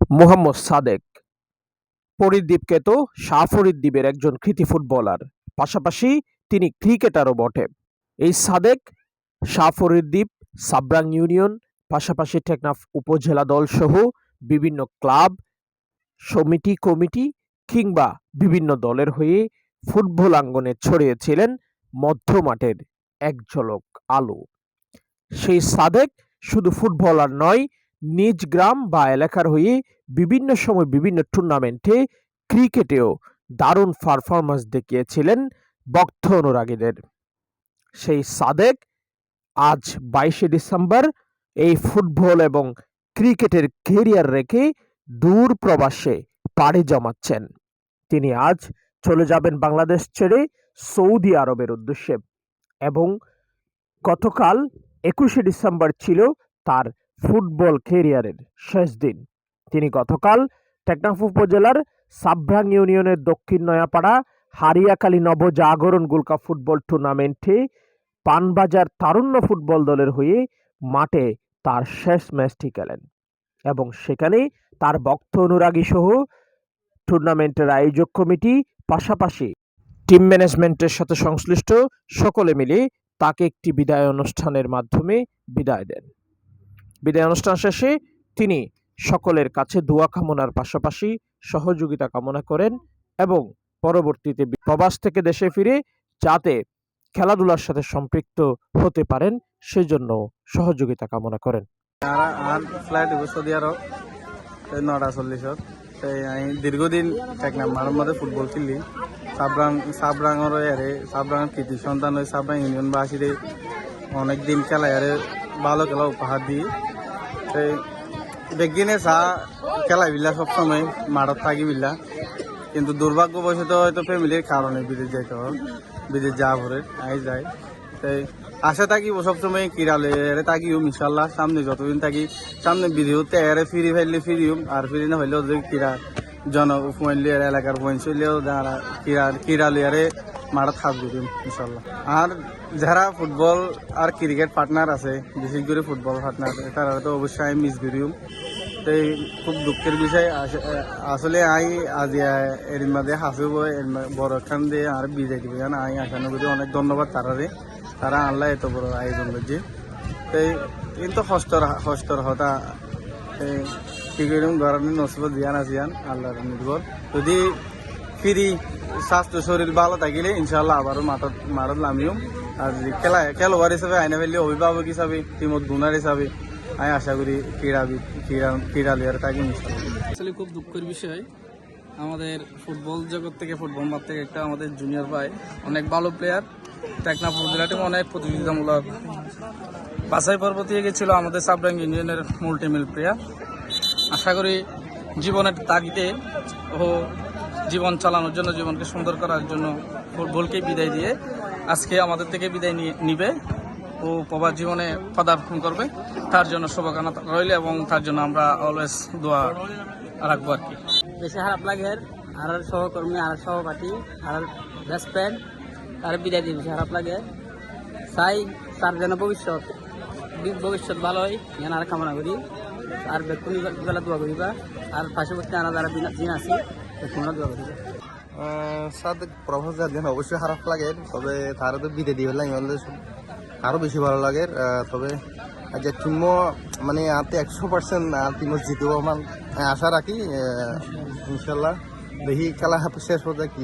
মোহাম্মদ সাদেক ফরিদদ্বীপকে তো শাহ ফরিদদ্বীপের একজন কৃতি ফুটবলার, পাশাপাশি তিনি ক্রিকেটারও বটে। এই সাদেক শাহ ফরিদদ্বীপ, সাবরাং ইউনিয়ন, পাশাপাশি টেকনাফ উপজেলা দলসহ বিভিন্ন ক্লাব, সমিতি, কমিটি কিংবা বিভিন্ন দলের হয়ে ফুটবল আঙ্গনে ছড়িয়েছিলেন মধ্যমাঠের এক ঝলক আলো। সেই সাদেক শুধু ফুটবলার নয়, নিজ গ্রাম বা এলাকার হয়ে বিভিন্ন সময় বিভিন্ন টুর্নামেন্টে, ক্রিকেটেও দারুণ পারফরম্যান্স দেখিয়েছিলেন ভক্ত অনুরাগীদের। সেই সাদেক আজ 22শে ডিসেম্বর এই ফুটবল এবং ক্রিকেটের ক্যারিয়ার রেখে দূর প্রবাসে পাড়ি জমাচ্ছেন। তিনি আজ চলে যাবেন বাংলাদেশ ছেড়ে সৌদি আরবের উদ্দেশ্যে, এবং গতকাল 21শে ডিসেম্বর ছিল তার ফুটবল ক্যারিয়ারের শেষ দিন। তিনি গতকাল টেকনাফ উপজেলার সাবরাং ইউনিয়নের দক্ষিণ নয়াপাড়া হারিয়াকালী নবজাগরণ গোল্ড ফুটবল টুর্নামেন্টে পানবাজার তারুণ্য ফুটবল দলের হয়ে মাঠে তার শেষ ম্যাচটি খেলেন, এবং সেখানে তার ভক্ত অনুরাগী সহ টুর্নামেন্টের আয়োজক কমিটি, পাশাপাশি টিম ম্যানেজমেন্টের সাথে সংশ্লিষ্ট সকলে মিলে তাকে একটি বিদায় অনুষ্ঠানের মাধ্যমে বিদায় দেন। বিদায় অনুষ্ঠান শেষে তিনি সকলের কাছে দোয়া কামনার পাশাপাশি সহযোগিতা কামনা করেন, এবং পরবর্তীতে প্রবাস থেকে দেশে ফিরে যাতে খেলাধুলার সাথে সম্পৃক্ত হতে পারেন সেজন্য সহযোগিতা কামনা করেন। আর ফ্লাইট সৌদি আরব 9:40 দীর্ঘদিন টেকনাফ মাঠের মধ্যে ফুটবল খেলি। সাবরাঙর সাবরাঙের কৃতি সন্তান ওই সাবরাং ইউনিয়নবাসীদের অনেকদিন খেলা ভালো খেলা উপহার দিই। বেগিনে খেলা বিল্লা সবসময় মাঠত থাকি বিল্লা, কিন্তু দুর্ভাগ্যবশত হয়তো ফ্যামিলির কারণে বিদেশ যাইতে হয়, বিদেশ যাওয়া পরে যায়। তাই আশা থাকি সবসময় কিরালে থাকিও ইনশাল্লাহ, সামনে যতদিন থাকি সামনে বিদেশতে ফিরি ফেললে ফিরিও, আর ফিরি না হইলেও কিরা জনফুমাইলে এলাকার পৌঁছলেও যারা কিরালে মাঠত থাকবো ইনশাল্লাহ। আর যারা ফুটবল আর ক্রিকেট পার্টনার আছে, বিশেষ করে ফুটবল পার্টনার, তারা তো অবশ্যই আমি মিস করিও। তাই খুব দুঃখের বিষয় আসলে আজ এর মধ্যে হাসিব বড় খান দিয়ে আর বিজয় দিবে, আমি আশানো করি। অনেক ধন্যবাদ তারা আল্লাহ এত বড় আয়োজন করছে। তাই কিন্তু কষ্টর হতা কি করিম ঘরের নসিবত জিয়ান আসিয়ান আল্লাহর নির্ভর। যদি ফিরি স্বাস্থ্য শরীর ভালো থাকিলে ইনশাল্লাহ আবারও মাঠত নামিও। আর খেলোয়াড় হিসাবে আইনা ফেললে অভিভাবক হিসাবে, টিমত গুনার হিসাবে আমি আশা করি ক্রীড়ালয়ের থাকি ইনশাল্লাহ। আসলে খুব দুঃখের বিষয়, আমাদের ফুটবল জগৎ থেকে, ফুটবল মাঠ থেকে একটা আমাদের জুনিয়র ভাই, অনেক ভালো প্লেয়ার, টেকনাফ উপজেলা টিম অনেক প্রতিযোগিতামূলক বাছাই পর্ব দিয়ে গেছিল আমাদের সাবরাং ইউনিয়নের মাল্টিমিল প্লেয়ার। আশা করি জীবনের তাগিদে ও জীবন চালানোর জন্য, জীবনকে সুন্দর করার জন্য ফুটবলকে বিদায় দিয়ে আজকে আমাদের থেকে বিদায় নিবে ও প্রবাস জীবনে পদার্পণ করবে। তার জন্য শুভকামনা রইল, এবং তার জন্য আমরা অলওয়েজ দোয়া রাখবো আর কি। বেশি খারাপ লাগে, আর সহকর্মী, আর সহপাঠী, আর বেস্ট ফ্রেন্ড তার বিদায় দিয়ে বেশি খারাপ লাগে। চাই তার যেন ভবিষ্যৎ ভালো হয়, যেন আর কামনা করি। আর বেকুনি বেলা দোয়া করিবা, আর পাশাপাশি আনা যারা দিন আছি বেকুনা দোয়া করিবা। সাদেক প্রভাস যেন অবশ্যই খারাপ লাগে, তবে তারা তো বিদায় দিয়ে ফেললাম, আরও বেশি ভালো লাগে। তবে যে টিমও মানে আতে 100% টিমও জিতব আমার আশা রাখি ইনশাল্লাহ। দেখি খেলা শেষ পর্যায়ে কি